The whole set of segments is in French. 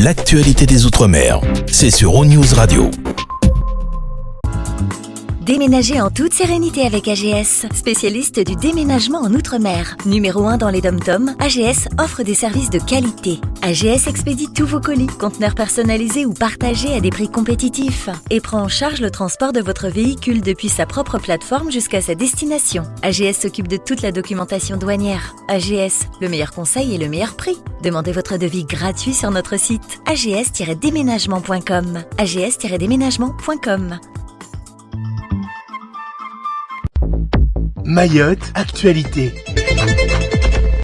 l'actualité des Outre-mer, c'est sur ONews Radio. Déménagez en toute sérénité avec AGS, spécialiste du déménagement en Outre-mer. Numéro 1 dans les dom-toms, AGS offre des services de qualité. AGS expédie tous vos colis, conteneurs personnalisés ou partagés à des prix compétitifs et prend en charge le transport de votre véhicule depuis sa propre plateforme jusqu'à sa destination. AGS s'occupe de toute la documentation douanière. AGS, le meilleur conseil et le meilleur prix. Demandez votre devis gratuit sur notre site ags-déménagement.com. ags-déménagement.com. Mayotte, actualité.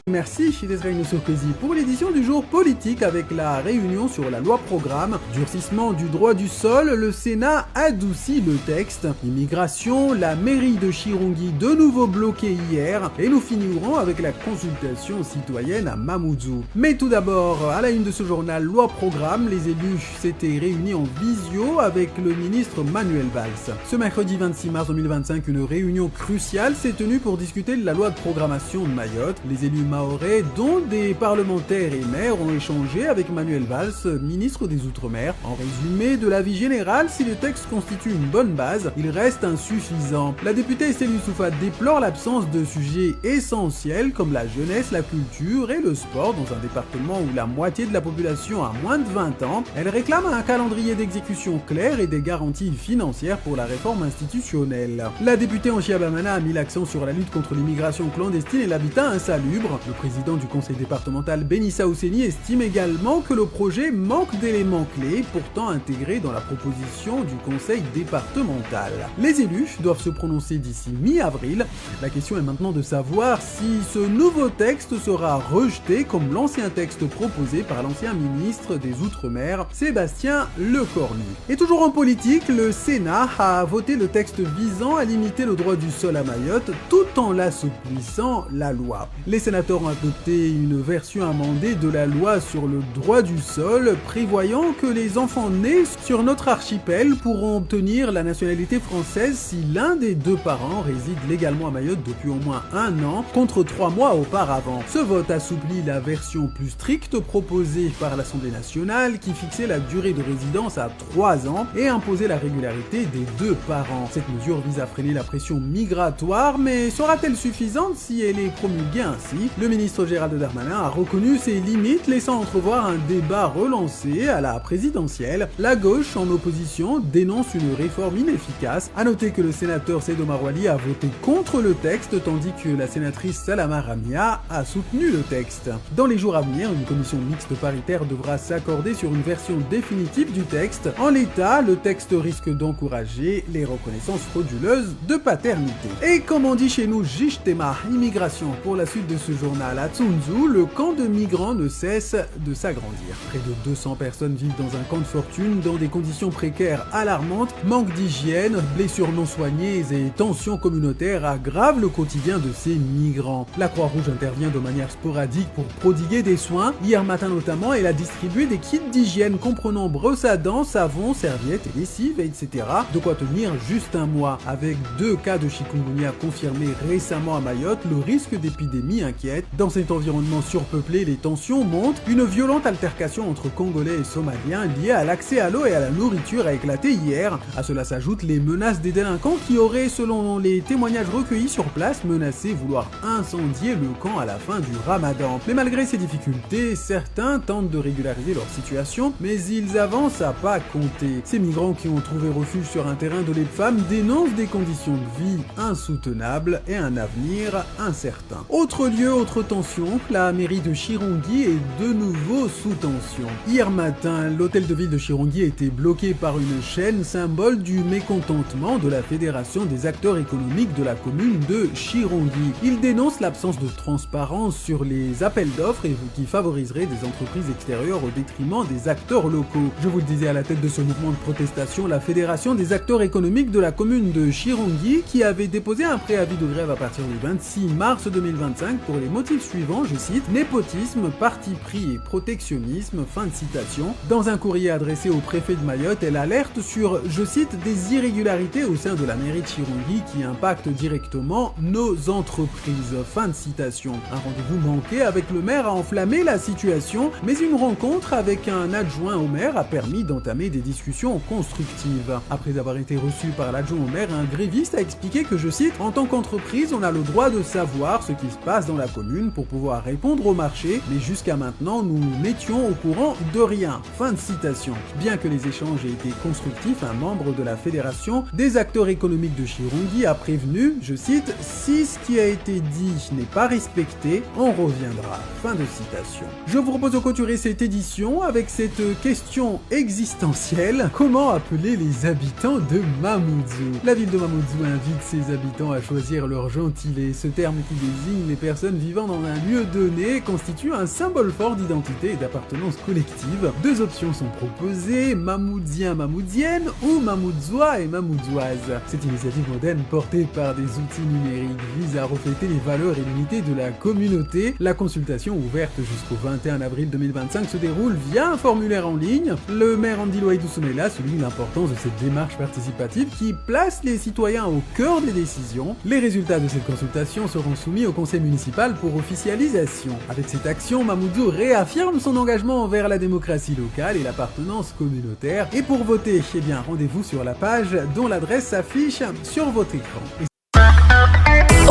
Merci Chidesra Inoussokezi pour l'édition du jour politique avec la réunion sur la loi programme. Durcissement du droit du sol, le Sénat adoucit le texte. Immigration, la mairie de Chirongui de nouveau bloquée hier. Et nous finirons avec la consultation citoyenne à Mamoudzou. Mais tout d'abord, à la une de ce journal loi programme, les élus s'étaient réunis en visio avec le ministre Manuel Valls. Ce mercredi 26 mars 2025, une réunion cruciale s'est tenue pour discuter de la loi de programmation de Mayotte. Les élus mahorais, dont des parlementaires et maires, ont échangé avec Manuel Valls, ministre des Outre-mer. En résumé de l'avis général, si le texte constitue une bonne base, il reste insuffisant. La députée Estelle Youssoufa déplore l'absence de sujets essentiels comme la jeunesse, la culture et le sport dans un département où la moitié de la population a moins de 20 ans. Elle réclame un calendrier d'exécution clair et des garanties financières pour la réforme institutionnelle. La députée Anchia Bamana a mis l'accent sur la lutte contre l'immigration clandestine et l'habitat insalubre. Le président du conseil départemental Benissa Ousseni estime également que le projet manque d'éléments clés pourtant intégrés dans la proposition du conseil départemental. Les élus doivent se prononcer d'ici mi-avril. La question est maintenant de savoir si ce nouveau texte sera rejeté comme l'ancien texte proposé par l'ancien ministre des Outre-mer, Sébastien Lecornu. Et toujours en politique, le Sénat a voté le texte visant à limiter le droit du sol à Mayotte tout en l'assouplissant la loi. Les sénateurs ont adopté une version amendée de la loi sur le droit du sol, prévoyant que les enfants nés sur notre archipel pourront obtenir la nationalité française si l'un des deux parents réside légalement à Mayotte depuis au moins 1 an, contre 3 mois auparavant. Ce vote assouplit la version plus stricte proposée par l'Assemblée nationale qui fixait la durée de résidence à 3 ans et imposait la régularité des deux parents. Cette mesure vise à freiner la pression migratoire, mais sera-t-elle suffisante si elle est promulguée ainsi ? Le ministre Gérald Darmanin a reconnu ses limites, laissant entrevoir un débat relancé à la présidentielle. La gauche, en opposition, dénonce une réforme inefficace. A noter que le sénateur Seydou Marouali a voté contre le texte, tandis que la sénatrice Salama Ramia a soutenu le texte. Dans les jours à venir, une commission mixte paritaire devra s'accorder sur une version définitive du texte. En l'état, le texte risque d'encourager les reconnaissances frauduleuses de paternité. Et comme on dit chez nous, Jishtema, immigration, pour la suite de ce journal à Tsunzu, le camp de migrants ne cesse de s'agrandir. Près de 200 personnes vivent dans un camp de fortune dans des conditions précaires alarmantes. Manque d'hygiène, blessures non soignées et tensions communautaires aggravent le quotidien de ces migrants. La Croix-Rouge intervient de manière sporadique pour prodiguer des soins. Hier matin notamment, elle a distribué des kits d'hygiène comprenant brosse à dents, savon, serviettes et lessive, etc. De quoi tenir juste 1 mois. Avec 2 cas de chikungunya confirmés récemment à Mayotte, le risque d'épidémie inquiète. Dans cet environnement surpeuplé, les tensions montent. Une violente altercation entre Congolais et Somaliens liée à l'accès à l'eau et à la nourriture a éclaté hier. À cela s'ajoutent les menaces des délinquants qui auraient, selon les témoignages recueillis sur place, menacé vouloir incendier le camp à la fin du Ramadan. Mais malgré ces difficultés, certains tentent de régulariser leur situation, mais ils avancent à pas compter. Ces migrants qui ont trouvé refuge sur un terrain de lait de femme dénoncent des conditions de vie insoutenables et un avenir incertain. Autre lieu, autre tension, la mairie de Chirongui est de nouveau sous tension. Hier matin, l'hôtel de ville de Chirongui a été bloqué par une chaîne, symbole du mécontentement de la Fédération des acteurs économiques de la commune de Chirongui. Il dénonce l'absence de transparence sur les appels d'offres et qui favoriserait des entreprises extérieures au détriment des acteurs locaux. Je vous le disais, à la tête de ce mouvement de protestation, la Fédération des acteurs économiques de la commune de Chirongui qui avait déposé un préavis de grève à partir du 26 mars 2025 pour les mots motifs suivants, je cite, « Népotisme, parti pris et protectionnisme », fin de citation. Dans un courrier adressé au préfet de Mayotte, elle alerte sur, je cite, « des irrégularités au sein de la mairie de Chirungui qui impactent directement nos entreprises », fin de citation. Un rendez-vous manqué avec le maire a enflammé la situation, mais une rencontre avec un adjoint au maire a permis d'entamer des discussions constructives. Après avoir été reçu par l'adjoint au maire, un gréviste a expliqué que, je cite, « En tant qu'entreprise, on a le droit de savoir ce qui se passe dans la commune pour pouvoir répondre au marché, mais jusqu'à maintenant, nous n'étions au courant de rien. » Fin de citation. Bien que les échanges aient été constructifs, un membre de la Fédération des acteurs économiques de Chirungui a prévenu, je cite, « Si ce qui a été dit n'est pas respecté, on reviendra. » Fin de citation. Je vous propose de clôturer cette édition avec cette question existentielle. Comment appeler les habitants de Mamoudzou? La ville de Mamoudzou invite ses habitants à choisir leur gentilé. Ce terme qui désigne les personnes vivant dans un lieu donné constitue un symbole fort d'identité et d'appartenance collective. Deux options sont proposées, Mamoudzien, Mamoudzienne ou Mamoudzois et Mamoudzouases. Cette initiative moderne portée par des outils numériques vise à refléter les valeurs et l'unité de la communauté. La consultation ouverte jusqu'au 21 avril 2025 se déroule via un formulaire en ligne. Le maire Andilo Aïdou-Soumela souligne l'importance de cette démarche participative qui place les citoyens au cœur des décisions. Les résultats de cette consultation seront soumis au conseil municipal pour officialisation. Avec cette action, Mamoudzou réaffirme son engagement envers la démocratie locale et l'appartenance communautaire. Et pour voter, eh bien, rendez-vous sur la page dont l'adresse s'affiche sur votre écran.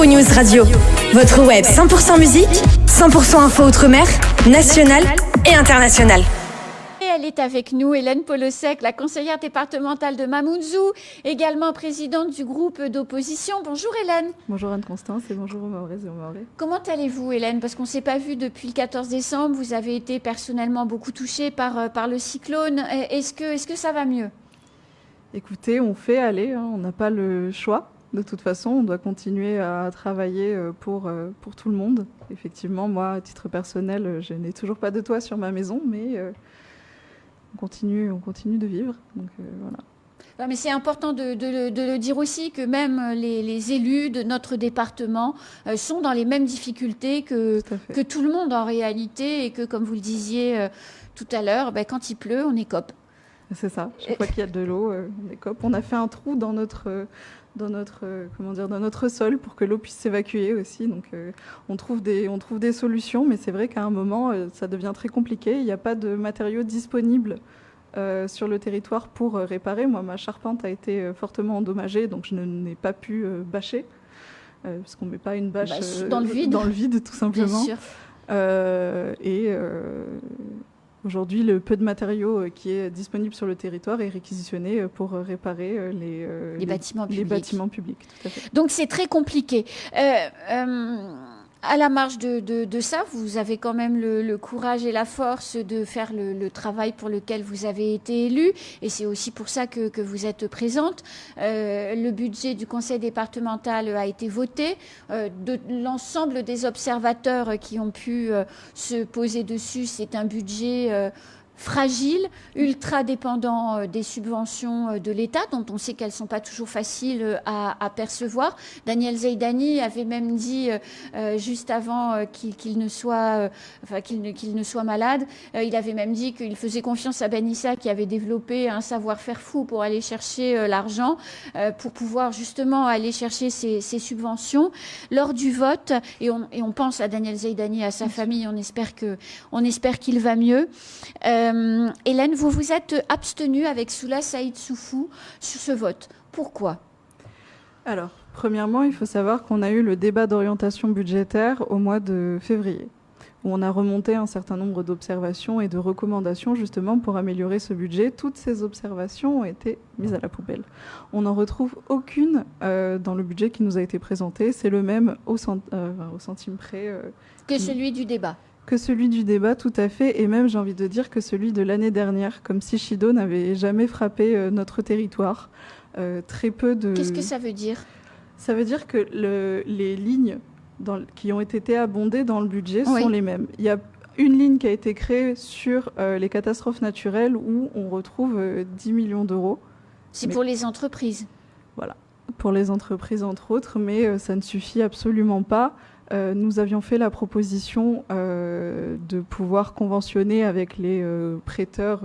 News Radio, votre web 100% musique, 100% info outre-mer, nationale et internationale. Et elle est avec nous, Hélène Polosek, la conseillère départementale de Mamoudzou, également présidente du groupe d'opposition. Bonjour Hélène. Bonjour Anne-Constance et bonjour Maurez et Maurez. Comment allez-vous Hélène? Parce qu'on ne s'est pas vu depuis le 14 décembre, vous avez été personnellement beaucoup touchée par le cyclone. Est-ce que ça va mieux? Écoutez, on fait aller, on n'a pas le choix. De toute façon, on doit continuer à travailler pour tout le monde. Effectivement, moi, à titre personnel, je n'ai toujours pas de toit sur ma maison, mais on continue de vivre. Donc, voilà. Ouais, mais c'est important de le dire aussi que même les élus de notre département sont dans les mêmes difficultés que tout le monde en réalité et que, comme vous le disiez tout à l'heure, quand il pleut, on écope. C'est ça. Chaque fois qu'il y a de l'eau, on écope. On a fait un trou dans notre sol pour que l'eau puisse s'évacuer aussi. Donc, on trouve des solutions, mais c'est vrai qu'à un moment, ça devient très compliqué. Il n'y a pas de matériaux disponibles sur le territoire pour réparer. Moi, ma charpente a été fortement endommagée, donc je n'ai pas pu bâcher, parce qu'on ne met pas une bâche dans le vide, tout simplement. Bien sûr. Aujourd'hui, le peu de matériaux qui est disponible sur le territoire est réquisitionné pour réparer les bâtiments publics. Tout à fait. Donc c'est très compliqué. À la marge de ça, vous avez quand même le courage et la force de faire le travail pour lequel vous avez été élu, et c'est aussi pour ça que vous êtes présente. Le budget du conseil départemental a été voté. De l'ensemble des observateurs qui ont pu se poser dessus, c'est un budget fragile, ultra dépendant des subventions de l'État, dont on sait qu'elles ne sont pas toujours faciles à percevoir. Daniel Zeidani avait même dit, juste avant qu'il ne soit malade, il avait même dit qu'il faisait confiance à Ben Issa, qui avait développé un savoir-faire fou pour aller chercher l'argent, pour pouvoir justement aller chercher ces subventions. Lors du vote, et on pense à Daniel Zeidani, à sa famille, on espère qu'il va mieux. Hélène, vous vous êtes abstenue avec Soula Saïd Soufou sur ce vote. Pourquoi? Alors, premièrement, il faut savoir qu'on a eu le débat d'orientation budgétaire au mois de février, où on a remonté un certain nombre d'observations et de recommandations justement pour améliorer ce budget. Toutes ces observations ont été mises à la poubelle. On n'en retrouve aucune dans le budget qui nous a été présenté. C'est le même au centime près. Que celui du débat. Que celui du débat, tout à fait, et même j'ai envie de dire que celui de l'année dernière, comme si Chido n'avait jamais frappé notre territoire. Très peu de... Qu'est-ce que ça veut dire? Ça veut dire que les lignes qui ont été abondées dans le budget sont les mêmes. Il y a une ligne qui a été créée sur les catastrophes naturelles où on retrouve 10 millions d'euros. C'est pour les entreprises. Voilà, pour les entreprises entre autres, mais ça ne suffit absolument pas. nous avions fait la proposition de pouvoir conventionner avec les prêteurs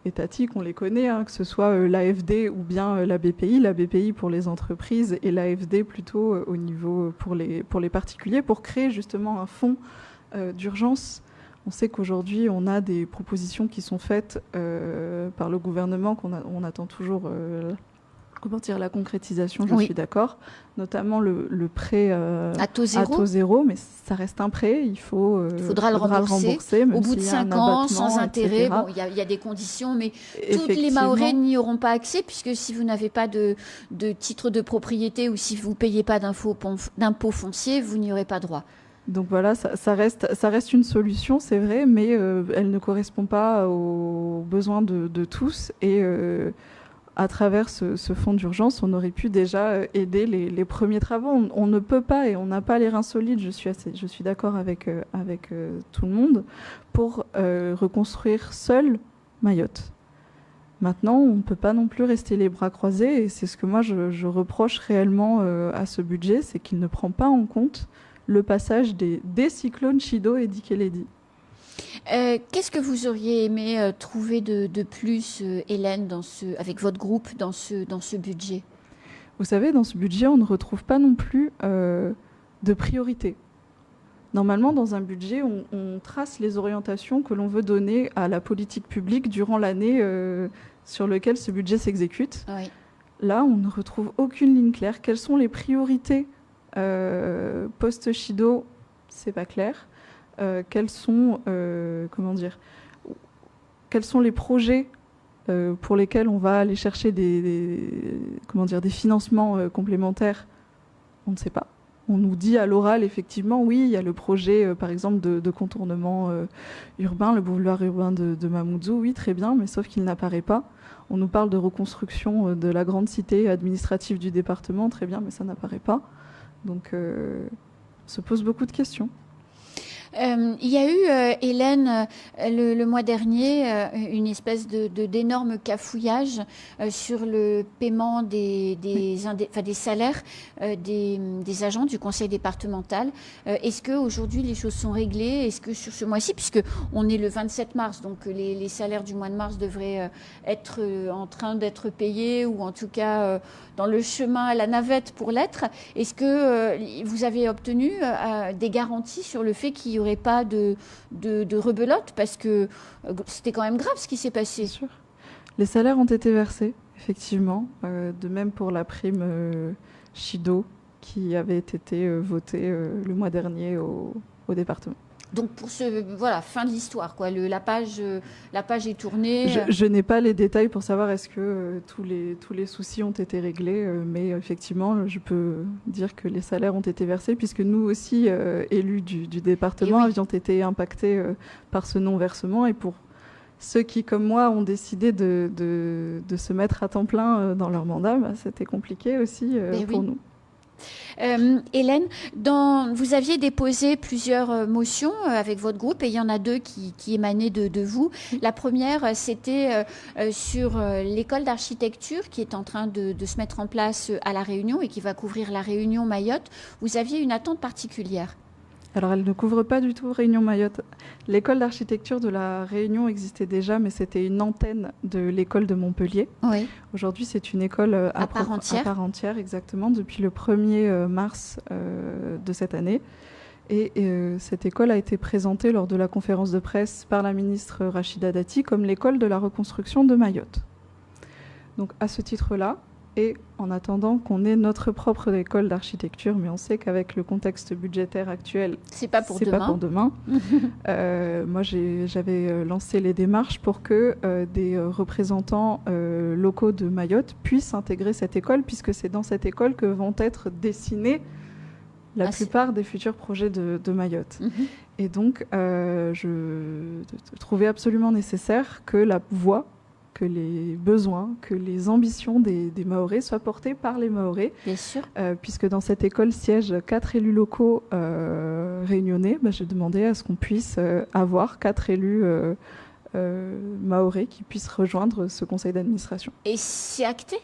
étatiques, on les connaît, hein, que ce soit l'AFD ou bien la BPI pour les entreprises et l'AFD plutôt au niveau pour les particuliers, pour créer justement un fonds d'urgence. On sait qu'aujourd'hui, on a des propositions qui sont faites par le gouvernement, on attend toujours la concrétisation, je suis d'accord, notamment le prêt à taux zéro, mais ça reste un prêt, il faudra le rembourser même au bout de 5 ans, sans intérêt. Bon, il y a des conditions, mais toutes les Mahorais n'y auront pas accès, puisque si vous n'avez pas de titre de propriété ou si vous ne payez pas d'impôt foncier, vous n'y aurez pas droit. Donc voilà, ça reste une solution, c'est vrai, mais elle ne correspond pas aux besoins de tous. Et à travers ce fonds d'urgence, on aurait pu déjà aider les premiers travaux. On ne peut pas et on n'a pas les reins solides, je suis d'accord avec tout le monde, pour reconstruire seul Mayotte. Maintenant, on ne peut pas non plus rester les bras croisés, et c'est ce que moi je reproche réellement à ce budget, c'est qu'il ne prend pas en compte le passage des cyclones Chido et Dikeledi. Qu'est-ce que vous auriez aimé trouver de plus, Hélène, avec votre groupe, dans ce budget ? Vous savez, dans ce budget, on ne retrouve pas non plus de priorité. Normalement, dans un budget, on trace les orientations que l'on veut donner à la politique publique durant l'année sur laquelle ce budget s'exécute. Oui. Là, on ne retrouve aucune ligne claire. Quelles sont les priorités post-Chido, c'est pas clair. Quels sont les projets pour lesquels on va aller chercher des financements complémentaires? On ne sait pas. On nous dit à l'oral, effectivement, oui, il y a le projet, par exemple, de contournement urbain, le boulevard urbain de Mamoudzou, oui, très bien, mais sauf qu'il n'apparaît pas. On nous parle de reconstruction de la grande cité administrative du département, très bien, mais ça n'apparaît pas. Donc, on se pose beaucoup de questions. Il y a eu, Hélène, le mois dernier, une espèce d'énorme cafouillage sur le paiement des salaires des agents du conseil départemental. Est-ce qu'aujourd'hui les choses sont réglées? Est-ce que sur ce mois-ci, puisqu'on est le 27 mars, donc les salaires du mois de mars devraient être en train d'être payés, ou en tout cas dans le chemin à la navette pour l'être, est-ce que vous avez obtenu des garanties sur le fait qu'il n'y aurait pas de rebelote, parce que c'était quand même grave ce qui s'est passé. Bien sûr. Les salaires ont été versés, effectivement, de même pour la prime Chido qui avait été votée le mois dernier au département. Donc pour fin de l'histoire, quoi. La page est tournée. Je n'ai pas les détails pour savoir est-ce que tous les soucis ont été réglés, mais effectivement, je peux dire que les salaires ont été versés, puisque nous aussi, élus du département, avions été impactés par ce non-versement. Et pour ceux qui, comme moi, ont décidé de se mettre à temps plein dans leur mandat, c'était compliqué aussi pour nous. Hélène, vous aviez déposé plusieurs motions avec votre groupe, et il y en a deux qui émanaient de vous. La première, c'était sur l'école d'architecture qui est en train de se mettre en place à La Réunion et qui va couvrir La Réunion, Mayotte. Vous aviez une attente particulière. Alors, elle ne couvre pas du tout Réunion-Mayotte. L'école d'architecture de La Réunion existait déjà, mais c'était une antenne de l'école de Montpellier. Oui. Aujourd'hui, c'est une école à part entière, exactement, depuis le 1er mars de cette année. Et cette école a été présentée lors de la conférence de presse par la ministre Rachida Dati comme l'école de la reconstruction de Mayotte. Donc, à ce titre-là, et en attendant qu'on ait notre propre école d'architecture, mais on sait qu'avec le contexte budgétaire actuel, c'est pas pour demain. Moi, j'avais lancé les démarches pour que des représentants locaux de Mayotte puissent intégrer cette école, puisque c'est dans cette école que vont être dessinés la plupart des futurs projets de Mayotte. Et donc, je trouvais absolument nécessaire que la voix, que les besoins, que les ambitions des Mahorais soient portés par les Mahorais. Bien sûr. Puisque dans cette école siègent 4 élus locaux réunionnais, j'ai demandé à ce qu'on puisse avoir 4 élus Mahorais qui puissent rejoindre ce conseil d'administration. Et c'est acté ?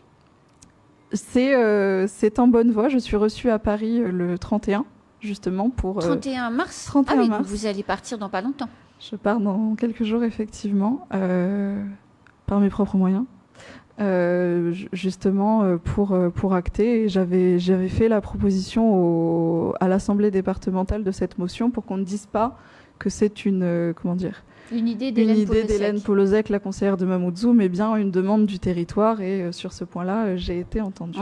C'est en bonne voie. Je suis reçue à Paris le 31 justement pour... 31 mars 31 Ah oui, mars. donc vous allez partir dans pas longtemps. Je pars dans quelques jours, effectivement, par mes propres moyens. Justement pour acter. Et j'avais fait la proposition à l'Assemblée départementale de cette motion pour qu'on ne dise pas que c'est une Une idée d'Hélène d'Hélène Polosek, la conseillère de Mamoudzou, mais bien une demande du territoire. Et sur ce point-là, j'ai été entendue.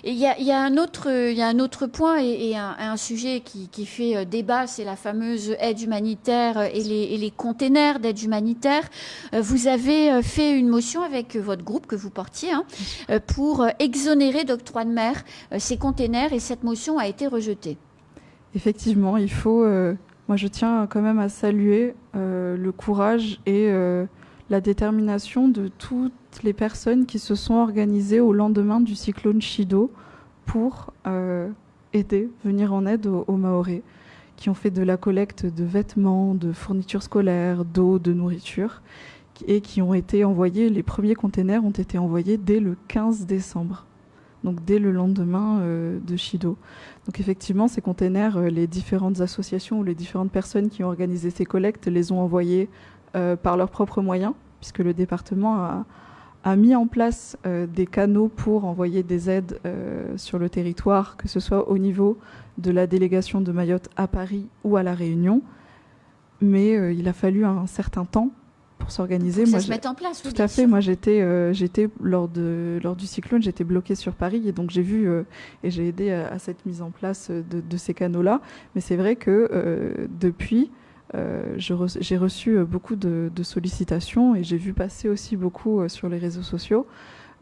Et il y a un autre point et un sujet qui fait débat, c'est la fameuse aide humanitaire et les containers d'aide humanitaire. Vous avez fait une motion avec votre groupe que vous portiez pour exonérer d'octroi de mer ces containers, et cette motion a été rejetée. Effectivement, il faut... moi, je tiens quand même à saluer le courage et la détermination de toutes les personnes qui se sont organisées au lendemain du cyclone Chido pour venir en aide aux Mahorais, qui ont fait de la collecte de vêtements, de fournitures scolaires, d'eau, de nourriture, et qui ont été envoyés, les premiers containers ont été envoyés dès le 15 décembre. Donc dès le lendemain de Chido. Donc effectivement, ces containers, les différentes associations ou les différentes personnes qui ont organisé ces collectes les ont envoyés par leurs propres moyens, puisque le département a mis en place des canaux pour envoyer des aides sur le territoire, que ce soit au niveau de la délégation de Mayotte à Paris ou à La Réunion. Mais il a fallu un certain temps pour s'organiser. Pour que ça se mette en place. Tout à fait. Moi, j'étais lors du cyclone, j'étais bloquée sur Paris, et donc j'ai vu et j'ai aidé à cette mise en place de ces canaux-là. Mais c'est vrai que depuis, j'ai reçu beaucoup de sollicitations, et j'ai vu passer aussi beaucoup sur les réseaux sociaux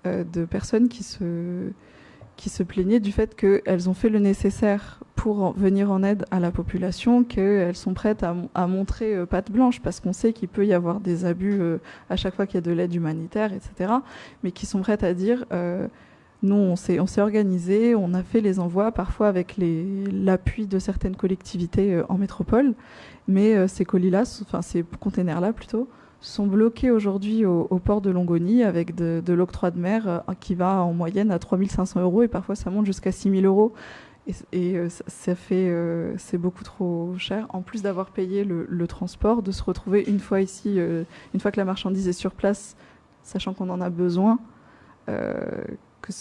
de personnes qui se plaignaient du fait qu'elles ont fait le nécessaire pour venir en aide à la population, qu'elles sont prêtes à montrer patte blanche, parce qu'on sait qu'il peut y avoir des abus à chaque fois qu'il y a de l'aide humanitaire, etc. Mais qui sont prêtes à dire nous, on s'est organisé, on a fait les envois, parfois avec l'appui de certaines collectivités en métropole, mais ces containers-là plutôt, sont bloqués aujourd'hui au port de Longoni avec de l'octroi de mer qui va en moyenne à 3 500 €, et parfois ça monte jusqu'à 6 000 €. C'est beaucoup trop cher. En plus d'avoir payé le transport, de se retrouver une fois ici, une fois que la marchandise est sur place, sachant qu'on en a besoin,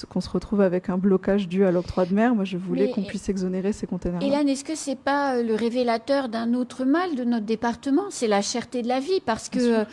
qu'on se retrouve avec un blocage dû à l'octroi de mer. Moi, je voulais qu'on puisse exonérer ces containers-là. Hélène, est-ce que c'est pas le révélateur d'un autre mal de notre département ? C'est la cherté de la vie, parce que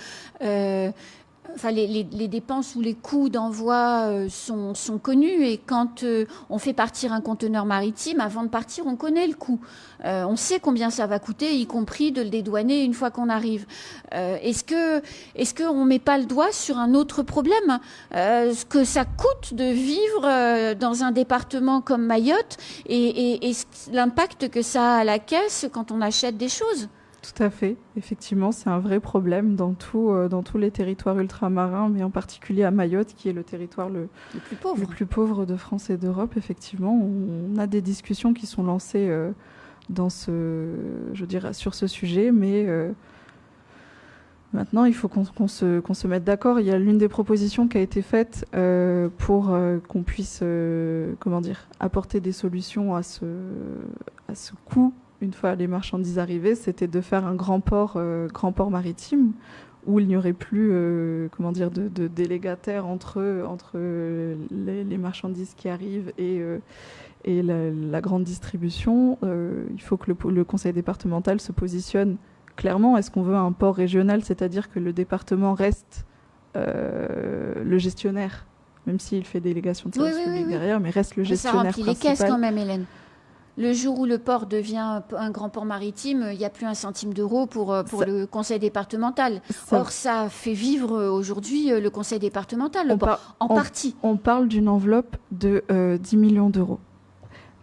les dépenses ou les coûts d'envoi sont connus, et quand on fait partir un conteneur maritime, avant de partir, on connaît le coût. On sait combien ça va coûter, y compris de le dédouaner une fois qu'on arrive. Est-ce que on met pas le doigt sur un autre problème, ce que ça coûte de vivre dans un département comme Mayotte, et l'impact que ça a à la caisse quand on achète des choses? Tout à fait. Effectivement, c'est un vrai problème dans tous les territoires ultramarins, mais en particulier à Mayotte, qui est le territoire le plus pauvre de France et d'Europe. Effectivement, on a des discussions qui sont lancées sur ce sujet, mais maintenant, il faut qu'on se mette d'accord. Il y a l'une des propositions qui a été faite pour qu'on puisse apporter des solutions à ce coût. Une fois les marchandises arrivées, c'était de faire un grand port maritime où il n'y aurait plus de délégataires entre les marchandises qui arrivent et la grande distribution. Il faut que le conseil départemental se positionne clairement. Est-ce qu'on veut un port régional, c'est-à-dire que le département reste le gestionnaire, même s'il fait délégation de service public derrière, mais reste le gestionnaire principal. Ça remplit les caisses quand même, Hélène. Le jour où le port devient un grand port maritime, il n'y a plus un centime d'euro pour le conseil départemental. Or, ça fait vivre aujourd'hui le conseil départemental, en partie. On parle d'une enveloppe de 10 millions d'euros.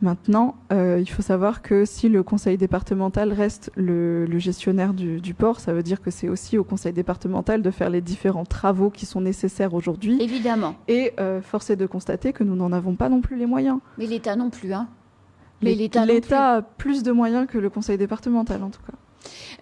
Maintenant, il faut savoir que si le conseil départemental reste le gestionnaire du port, ça veut dire que c'est aussi au conseil départemental de faire les différents travaux qui sont nécessaires aujourd'hui. Évidemment. Et force est de constater que nous n'en avons pas non plus les moyens. Mais l'État non plus, hein. L'État a plus de moyens que le conseil départemental, en tout cas.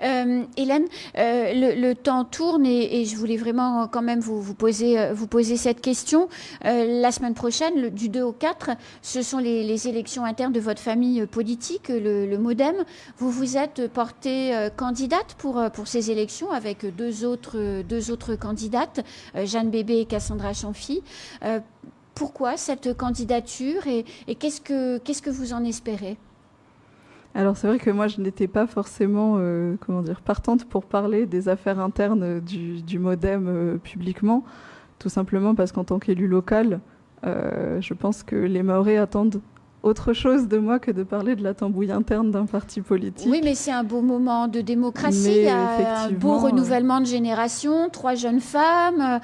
Hélène, le temps tourne et je voulais vraiment quand même vous poser cette question. La semaine prochaine, du 2 au 4, ce sont les élections internes de votre famille politique, le MoDem. Vous vous êtes portée candidate pour ces élections avec deux autres candidates, Jeanne Bébé et Cassandra Chanfy. Pourquoi cette candidature et qu'est-ce que vous en espérez ? Alors c'est vrai que moi je n'étais pas forcément partante pour parler des affaires internes du MoDem publiquement, tout simplement parce qu'en tant qu'élu local, je pense que les Mahorais attendent autre chose de moi que de parler de la tambouille interne d'un parti politique. Oui, mais c'est un beau moment de démocratie, il y a un beau renouvellement de génération, 3 jeunes femmes,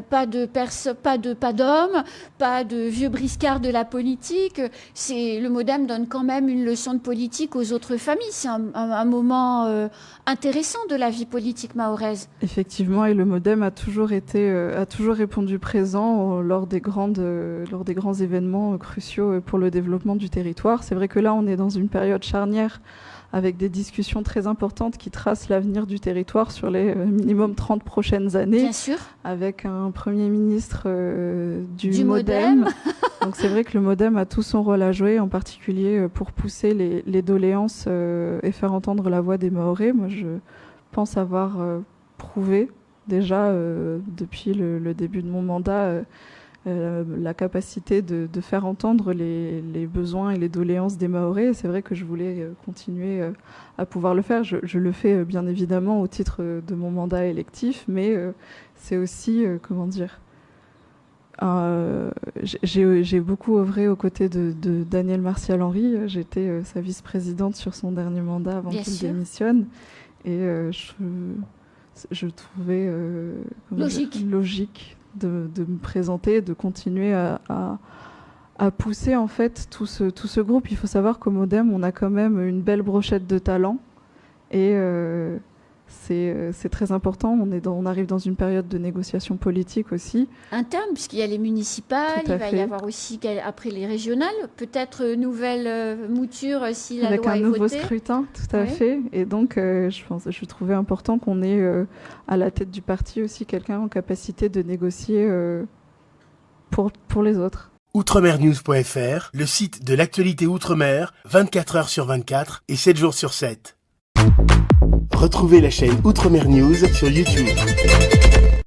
pas d'hommes, pas de vieux briscards de la politique. Le MoDem donne quand même une leçon de politique aux autres familles. C'est un moment intéressant de la vie politique mahoraise. Effectivement, et le MoDem a toujours répondu présent lors des grands événements cruciaux pour le développement du territoire. C'est vrai que là, on est dans une période charnière avec des discussions très importantes qui tracent l'avenir du territoire sur les minimum 30 prochaines années. Bien sûr. Avec un Premier ministre du MoDem. Donc c'est vrai que le MoDem a tout son rôle à jouer, en particulier pour pousser les doléances et faire entendre la voix des Mahorais. Moi, je pense avoir prouvé déjà depuis le début de mon mandat la capacité de faire entendre les besoins et les doléances des Mahorais. C'est vrai que je voulais continuer à pouvoir le faire. Je le fais bien évidemment au titre de mon mandat électif, mais c'est aussi, j'ai beaucoup œuvré aux côtés de Daniel Martial-Henry. J'étais sa vice-présidente sur son dernier mandat avant qu'il démissionne. Et je trouvais logique de me présenter, de continuer à pousser en fait tout ce groupe. Il faut savoir qu'au MoDem, on a quand même une belle brochette de talents et c'est très important. On arrive dans une période de négociation politique aussi. Interne, puisqu'il y a les municipales, il va y avoir aussi après les régionales, peut-être nouvelle mouture si la loi est votée. Avec un nouveau scrutin, tout à fait. Et donc, je trouvais important qu'on ait à la tête du parti aussi quelqu'un en capacité de négocier pour les autres. Outremernews.fr, le site de l'actualité Outre-mer, 24 heures sur 24 et 7 jours sur 7. Retrouvez la chaîne Outremer News sur YouTube.